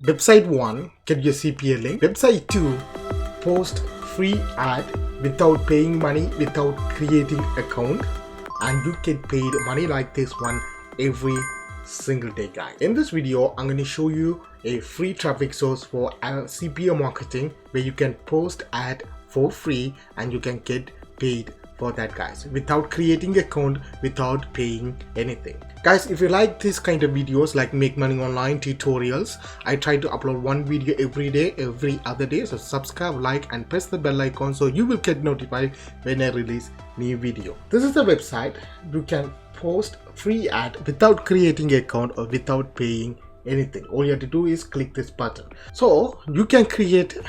Website 1, get your CPA link. Website 2, post free ad without paying money, without creating account, and you get paid money like this one every single day, guys. In this video, I'm going to show you a free traffic source for CPA marketing where you can post ad for free and you can get paid for that, guys, without creating account, without paying anything. Guys, if you like this kind of videos like make money online tutorials, I try to upload one video every day, every other day. So subscribe, like, and press the bell icon so you will get notified when I release new video. This is the website. You can post free ad without creating account or without paying anything. All you have to do is click this button. So you can create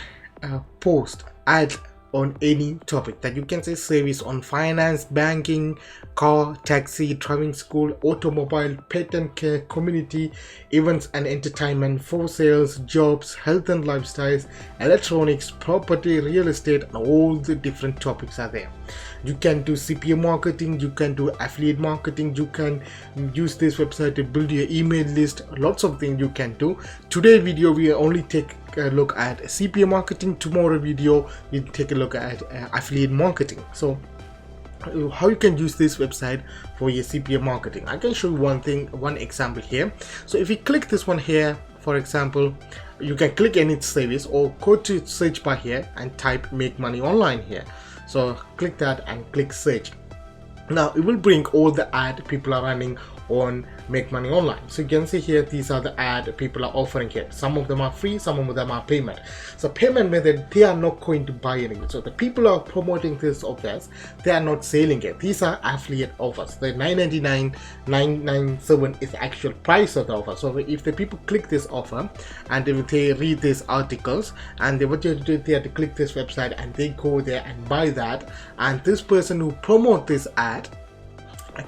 a post ad on any topic that you can say service on finance, banking, car, taxi, driving school, automobile, pet and care, community, events and entertainment, for sales, jobs, health and lifestyles, electronics, property, real estate, and all the different topics are there. You can do CPA marketing, you can do affiliate marketing, you can use this website to build your email list, lots of things you can do. Today video we only take a look at CPA marketing. Tomorrow video we take a look at affiliate marketing. So how you can use this website for your CPA marketing, I can show you one example here. So if you click this one here, for example, you can click any service or go to search bar here and type make money online here. So click that and click search. Now it will bring all the ad people are running on make money online. So you can see here, these are the ad people are offering here. Some of them are free, some of them are payment. So payment method, they are not going to buy anything. So the people are promoting this offers, they are not selling it. These are affiliate offers. The $9.99, $9.97 is the actual price of the offer. So if the people click this offer and if they read these articles and what you have to do, they have to click this website and they go there and buy that, and this person who promote this ad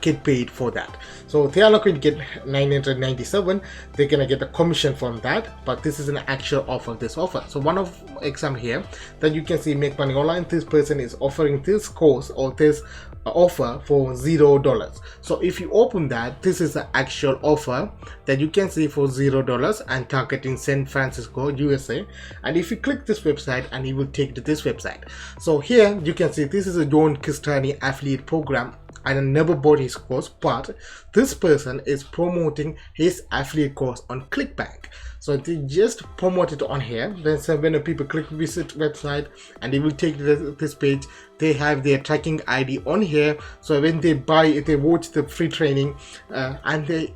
get paid for that. So they are not going to get $997, they're gonna get a commission from that, but this is an actual offer, this offer. So one of example here that you can see make money online, this person is offering this course or this offer for $0. So if you open that, this is the actual offer that you can see for $0 and targeting San Francisco, USA. And if you click this website and it will take you to this website. So here you can see this is a John Kistani affiliate program. I never bought his course, but this person is promoting his affiliate course on ClickBank. So they just promote it on here. Then when people click visit website and they will take this page, they have their tracking ID on here. So when they buy it, they watch the free training and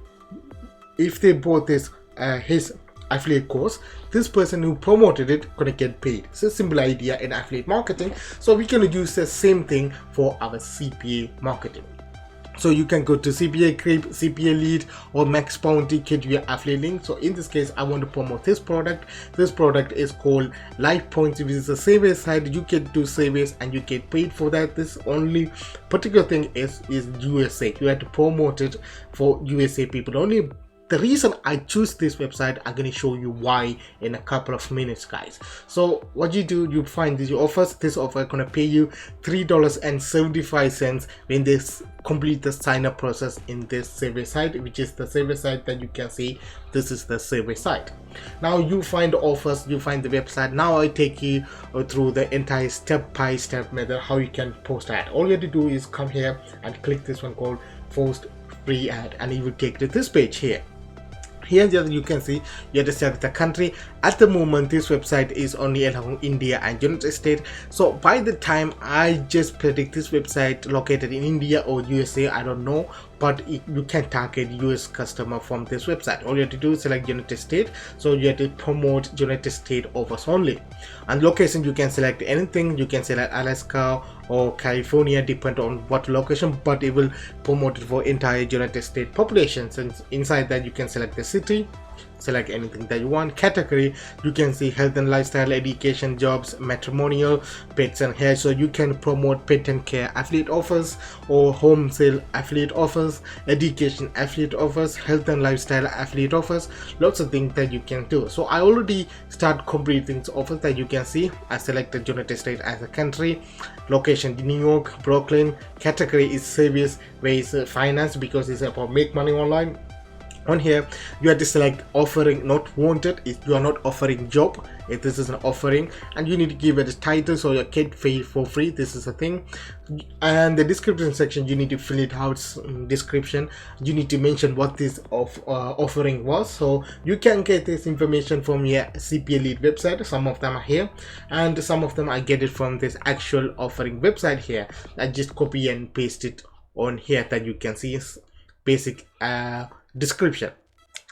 if they bought this his affiliate course, this person who promoted it gonna get paid. It's a simple idea in affiliate marketing. So we can use the same thing for our CPA marketing. So you can go to CPA Creep, CPA Lead, or Max Bounty, get your affiliate link. So in this case, I want to promote this product. This product is called Life Points, which is a survey site. You can do surveys and you get paid for that. This only particular thing is USA. You have to promote it for USA people only. The reason I choose this website, I'm going to show you why in a couple of minutes, guys. So what you do, you find these offers. This offer is going to pay you $3.75 when they complete the sign up process in this survey site, which is the survey site that you can see. This is the survey site. Now you find the offers, you find the website. Now I take you through the entire step-by-step method how you can post ad. All you have to do is come here and click this one called post free ad, and it will take you to this page here. Here you can see you have to select the country. At the moment this website is only allowing India and United States. So by the time I just predict this website located in India or USA, I don't know, but you can target US customer from this website. All you have to do is select United States. So you have to promote United States offers only. And location, you can select anything. You can select Alaska or California, depend on what location, but it will promote it for entire United States population. And inside that you can select the city, select anything that you want. Category, you can see health and lifestyle, education, jobs, matrimonial, pets and hair. So you can promote pet and care affiliate offers or home sale affiliate offers, education affiliate offers, health and lifestyle affiliate offers, lots of things that you can do. So I already start completing the offers that you can see. I selected United States as a country, location New York, Brooklyn, category is service, where is finance because it's about make money online. On here you have to select offering not wanted. If you are not offering job, if this is an offering, and you need to give it a title so your kid paid for free. This is a thing. And the description section, you need to fill it out. Description, you need to mention what this offering was. So you can get this information from your CPA lead website. Some of them are here and some of them I get it from this actual offering website here. I just copy and paste it on here that you can see basic description.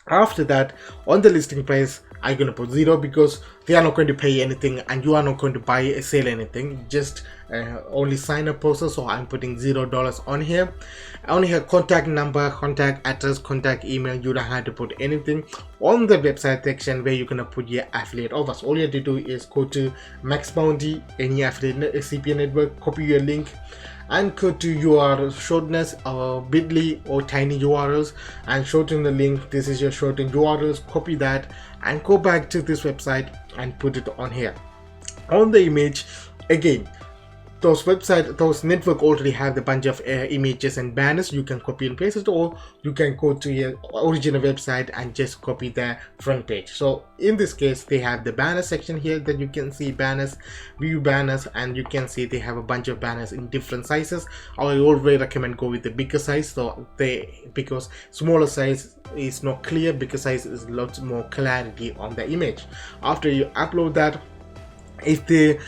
After that, on the listing price, I'm gonna put 0 because they are not going to pay anything and you are not going to buy sell anything, just only sign up process. So I'm putting $0 on here. On here, contact number, contact address, contact email. You don't have to put anything. On the website section where you're gonna put your affiliate offers, all you have to do is go to Max Bounty, any affiliate CPA network, copy your link and go to your shortness or bit.ly or tiny URLs and shorten the link. This is your shortened URLs. Copy that and go back to this website and put it on here. On the image, again, those network already have the bunch of images and banners. You can copy and paste it, or you can go to your original website and just copy the front page. So in this case, they have the banner section here that you can see banners, view banners, and you can see they have a bunch of banners in different sizes. I always recommend go with the bigger size, so because smaller size is not clear, bigger size is lots more clarity on the image. After you upload that, if the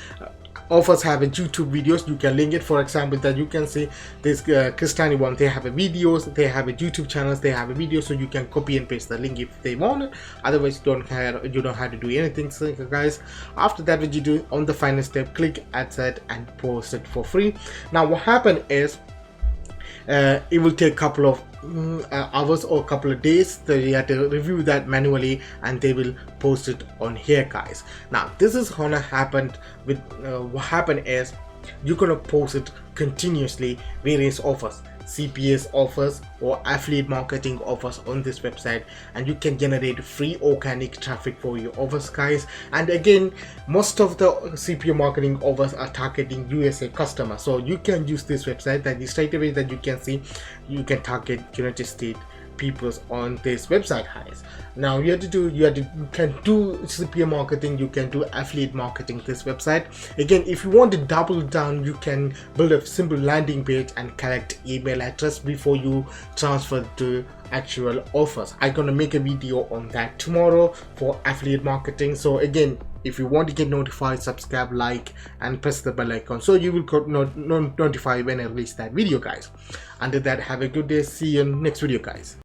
offers have a YouTube videos, you can link it. For example, that you can see this Kristani one, they have a videos, they have a YouTube channels, they have a video, so you can copy and paste the link if they want it. Otherwise you don't have to do anything. So guys, after that, what you do on the final step, click add set and post it for free. Now what happened is it will take a couple of hours or a couple of days. So you have to review that manually and they will post it on here, guys. Now this is gonna happen with what happened is you're gonna post it continuously, various offers, CPAs offers or affiliate marketing offers on this website, and you can generate free organic traffic for your offers, guys. And again, most of the CPA marketing offers are targeting USA customers, so you can use this website that is straight away that you can see you can target United States peoples on this website, guys. Now you can do CPA marketing, you can do affiliate marketing this website. Again, if you want to double down, you can build a simple landing page and collect email address before you transfer to actual offers. I'm gonna make a video on that tomorrow for affiliate marketing. So again, if you want to get notified, subscribe, like, and press the bell icon so you will get notified when I release that video, guys. Until that, have a good day. See you in next video, guys.